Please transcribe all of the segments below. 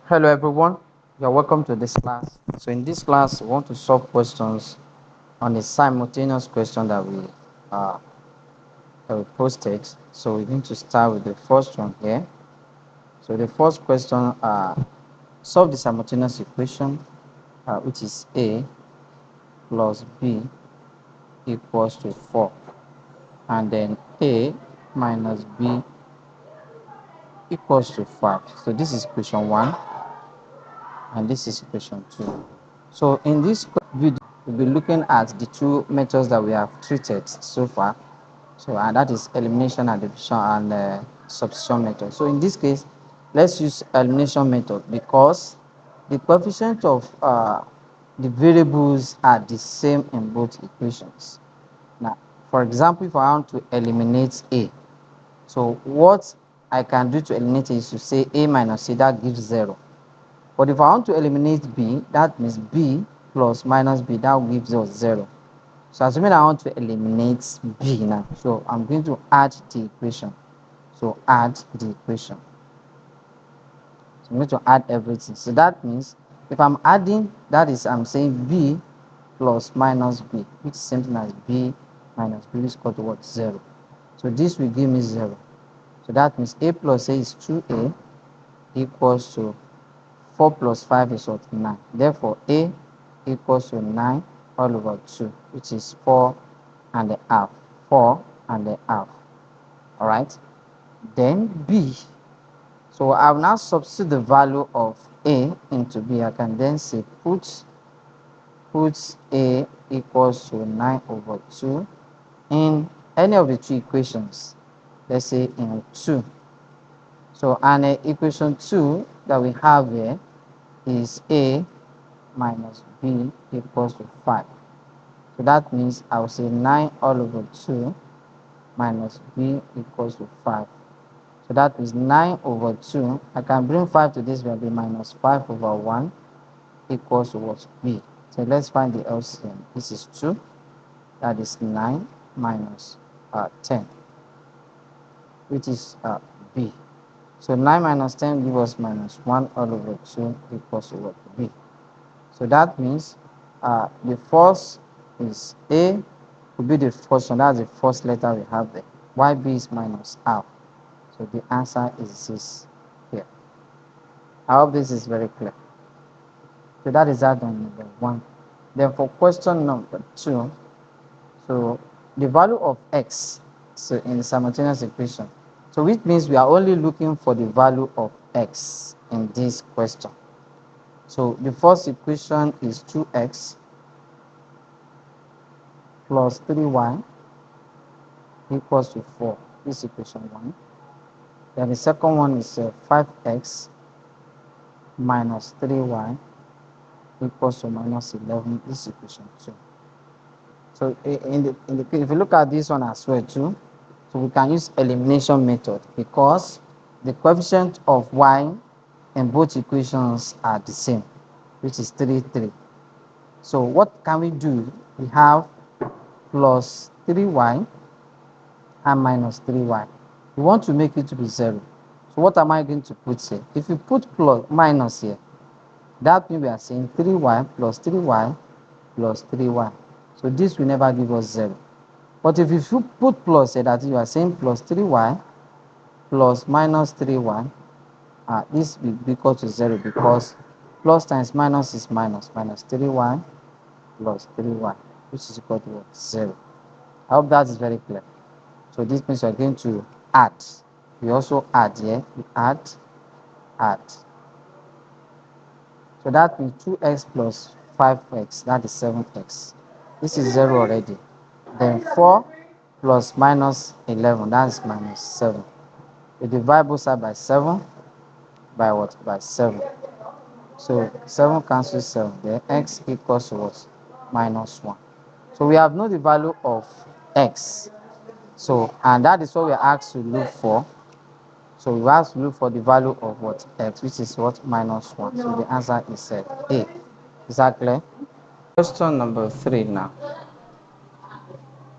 Hello everyone, you're welcome to this class. So in this class, we want to solve questions on a simultaneous question uh, that we posted. So we need to start with the first one here. So the first question, solve the simultaneous equation, which is A plus B equals to 4. And then A minus B equals to 5. So this is equation 1 and this is equation 2. So in this video, we'll be looking at the two methods that we have treated so far. So and that is elimination and division and substitution method. So in this case, let's use elimination method because the coefficient of the variables are the same in both equations. Now, for example, if I want to eliminate A, so what I can do to eliminate is to say A minus C, that gives 0. But if I want to eliminate B, that means B plus minus B, that gives us 0. So assuming I want to eliminate B now, so I'm going to add the equation. So add the equation. So I'm going to add everything. So that means if I'm adding, that is I'm saying B plus minus B, which is same thing as B minus B is equal to what? 0. So this will give me 0. So that means A plus A is 2A equals to 4 plus 5 is what? 9. Therefore, A equals to 9 all over 2, which is 4 and a half. 4 and a half. All right. Then B. So I will now substitute the value of A into B. I can then say put A equals to 9 over 2 in any of the two equations. Let's say in 2. So and equation 2 that we have here is A minus B equals to 5. So that means I will say 9 all over 2 minus B equals to 5. So that is 9 over 2. I can bring 5 to this value minus 5 over 1 equals to what? B. So let's find the LCM. This is 2. That is 9 minus 10, which is B. So 9 minus 10 gives us minus 1 all over 2 equals to what? B. So that means the first is A will be the first one. That's the first letter we have there. YB is minus half. So the answer is this here. I hope this is very clear. So that is that on number 1. Then for question number 2, so the value of x, so in the simultaneous equation, so which means we are only looking for the value of x in this question. So the first equation is 2x plus 3y equals to 4. This is equation 1. Then the second one is 5x minus 3y equals to minus 11. This is equation 2. So if you look at this one as well too, so we can use elimination method because the coefficient of y in both equations are the same, which is 3, 3. So what can we do? We have plus 3y and minus 3y. We want to make it to be 0. So what am I going to put here? If you put plus minus here, that means we are saying 3y plus 3y plus 3y. So this will never give us 0. But if you put plus here, that is, you are saying plus 3y plus minus 3y, this will be equal to 0 because plus times minus is minus. Minus 3y plus 3y, which is equal to what? 0. I hope that is very clear. So this means we are going to add. We also add here. We add. So that means 2x plus 5x, that is 7x. This is 0 already. Then 4 plus minus 11, that is minus 7. We divide both sides by 7. By what? By 7. So 7 cancels 7. Then x equals to what? Minus 1. So we have known the value of x. So, and that is what we are asked to look for. So we have to look for the value of what? X, which is what? Minus 1. So the answer is A. Is that clear? Question number 3 now.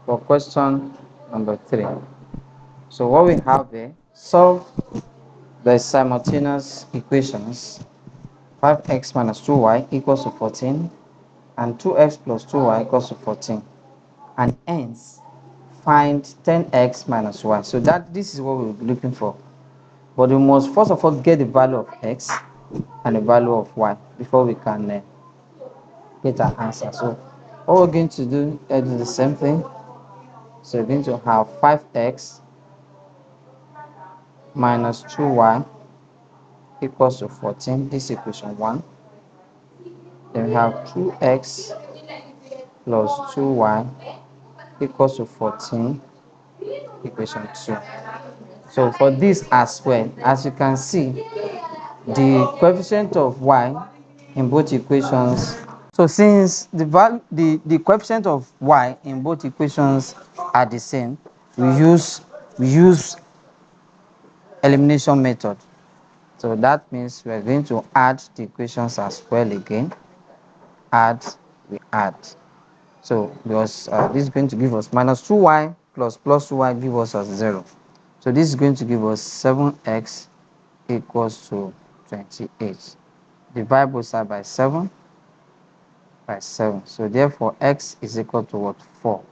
For question number 3. So what we have there, solve the simultaneous equations 5x minus 2y equals to 14, and 2x plus 2y equals to 14. And hence, find 10x minus y. So that this is what we'll be looking for. But we must first of all get the value of x and the value of y before we can get our answer. So what we're going to do is the same thing. So we're going to have 5x minus 2y equals to 14. This is equation 1. Then we have 2x plus 2y equals to 14, equation 2. So for this as well, as you can see, the coefficient of y in both equations. So since the coefficient of y in both equations are the same, we use elimination method. So that means we are going to add the equations as well again. We add. So because this is going to give us minus 2y plus 2y give us as 0. So this is going to give us 7x equals to 28. Divide both sides by 7. So therefore x is equal to what? 4.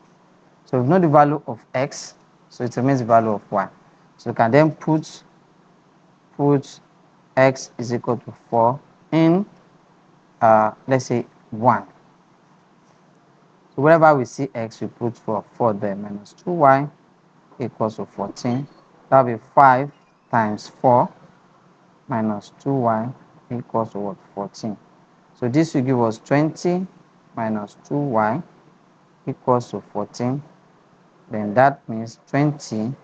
So we know the value of x, so it remains the value of y. So we can then put x is equal to 4 in let's say 1. So wherever we see x, we put 4 there, minus 2y equals to 14. That will be 5 times 4 minus 2y equals to what? 14. So this will give us 20 minus 2y equals to 14. Then that means 20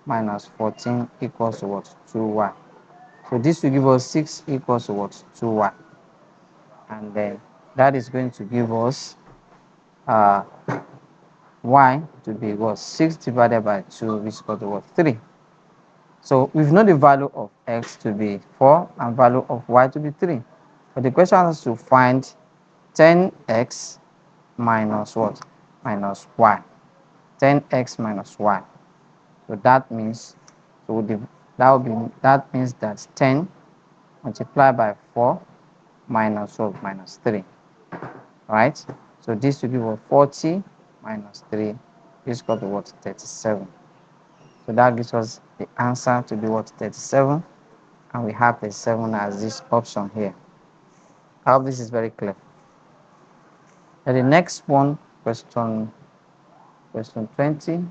minus 14 equals to what? 2y. So this will give us 6 equals to what? 2y. And then that is going to give us uh, y to be what? 6 divided by 2, which is equal to what? 3. So we've known the value of x to be 4 and value of y to be 3. But the question is to find 10x minus what? Minus y. 10x minus y. So that means that means that 10 multiplied by 4 minus what? Minus 3. Right? So this will give us 40 minus 3 is equal to what? 37. So that gives us the answer to be what? 37. And we have 37 as this option here. I hope this is very clear. And the next one, question 20,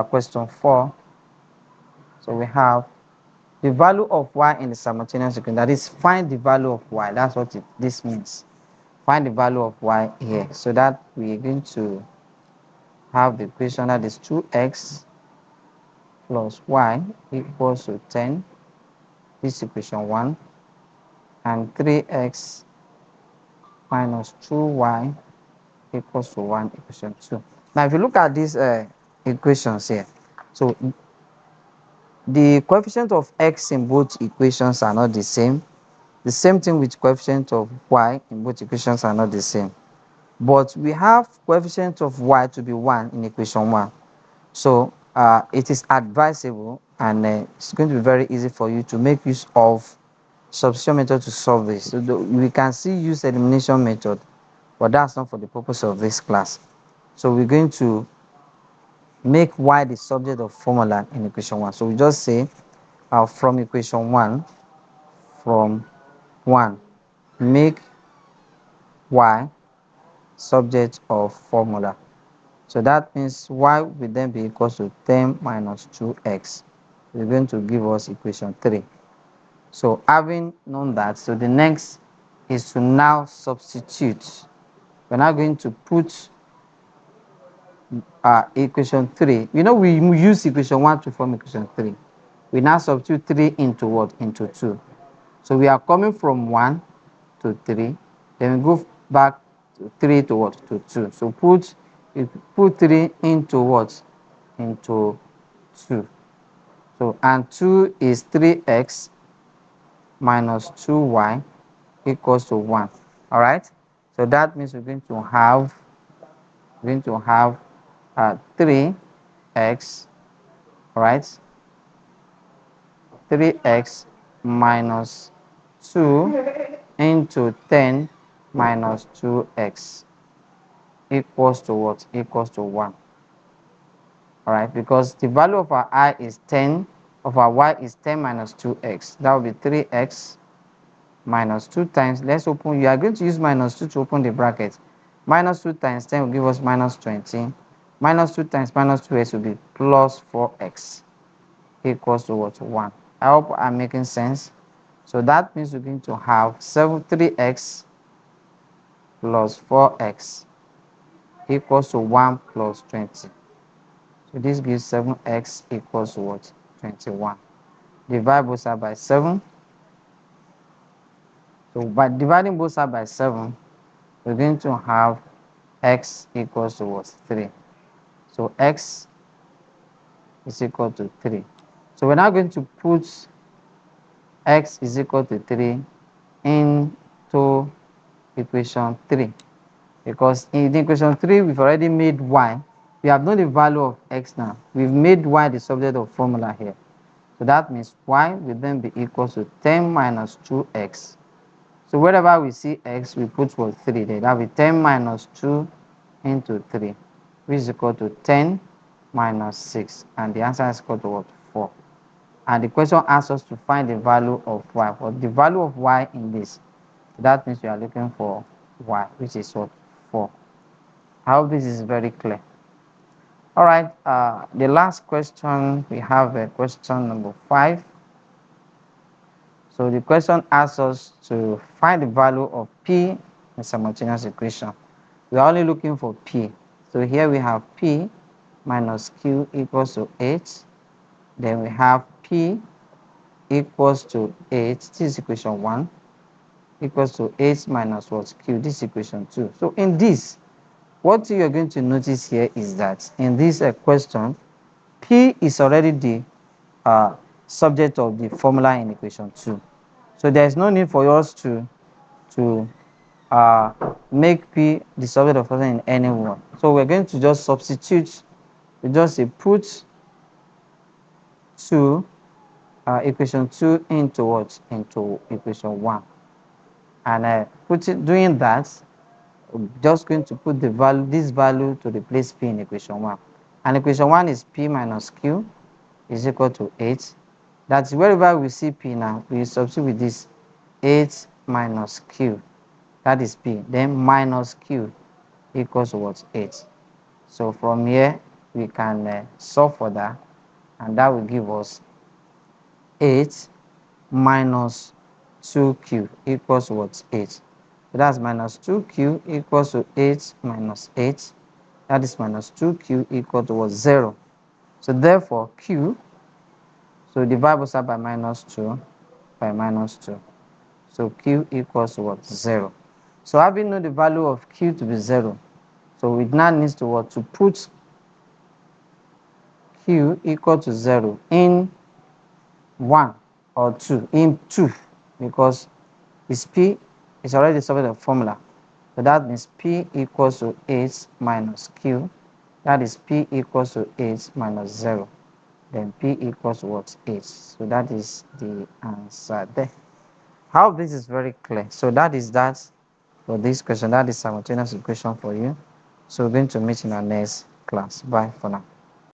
question 4. So we have the value of y in the simultaneous equation. That is, find the value of y. That's what this means. Find the value of y here. So that we are going to have the equation that is 2x plus y equals to 10. This is equation 1. And 3x minus 2y equals to 1, equation 2. Now, if you look at these equations here, so the coefficient of x in both equations are not the same. The same thing with coefficient of y in both equations are not the same. But we have coefficient of y to be 1 in equation 1. So it is advisable and it's going to be very easy for you to make use of substitution method to solve this. So we can still use elimination method, but that's not for the purpose of this class. So we're going to make y the subject of formula in equation 1. So we just say from equation 1, make y subject of formula. So that means y will then be equals to 10 minus 2x. It's going to give us equation 3. So having known that, so the next is to now substitute. We're now going to put equation 3. You know, we use equation 1 to form equation 3. We now substitute 3 into what? Into 2. So we are coming from 1 to 3. Then we go back to 3 to what? To 2. So put 3 into what? Into 2. So, and 2 is 3x minus 2y equals to 1. All right? So that means we're going to have 3x, all right? 3x minus 2 into 10 minus 2x equals to what? Equals to 1. Alright, because the value of our I is 10, of our y is 10 minus 2x. That will be 3x minus 2 times, let's open, you are going to use minus 2 to open the bracket. Minus 2 times 10 will give us minus 20. Minus 2 times minus 2x will be plus 4x equals to what? 1. I hope I'm making sense. So that means we're going to have 3x plus 4x equals to 1 plus 20. So this gives 7x equals to what? 21. Divide both sides by 7. So by dividing both sides by 7, we're going to have x equals to what? 3. So x is equal to 3. So we're now going to put x is equal to 3 into equation 3. Because in the equation 3, we've already made y. We have known the value of x now. We've made y the subject of formula here. So that means y will then be equal to 10 minus 2x. So wherever we see x, we put what? 3 there. That will be 10 minus 2 into 3, which is equal to 10 minus 6. And the answer is equal to what? 4. And the question asks us to find the value of y. For the value of y in this, that means we are looking for y, which is what? 4. I hope this is very clear. All right, the last question, we have question number 5. So the question asks us to find the value of p in simultaneous equation. We are only looking for p. So here we have p minus q equals to 8. Then we have p equals to 8. This is equation 1. Equals to 8 minus what? Q. This is equation 2. So in this, what you are going to notice here is that in this question, p is already the subject of the formula in equation 2. So there is no need for us to make p the subject of formula in any one. So we're going to just substitute. We just say put 2 equation 2 into what? Into equation 1. And doing that, we're just going to put the value, this value to replace p in equation 1. And equation 1 is p minus q is equal to 8. That's wherever we see p now, we substitute with this 8 minus q. That is p. Then minus q equals to what? 8. So from here, we can solve for that. And that will give us 8 minus 2q equals what? 8. So that's minus 2q equals to 8 minus 8. That is minus 2q equal to what? 0. So therefore, q, so divide both sides by minus 2 by minus 2. So q equals to what? 0. So having known the value of q to be 0, so we now need to what? To put q equal to 0 in 1 or 2, in 2, because this p is already solved the formula. So that means p equals to 8 minus q. That is p equals to 8 minus 0. Then p equals to what? 8. So that is the answer there. How this is very clear. So that is that for this question. That is simultaneous equation for you. So we're going to meet in our next class. Bye for now.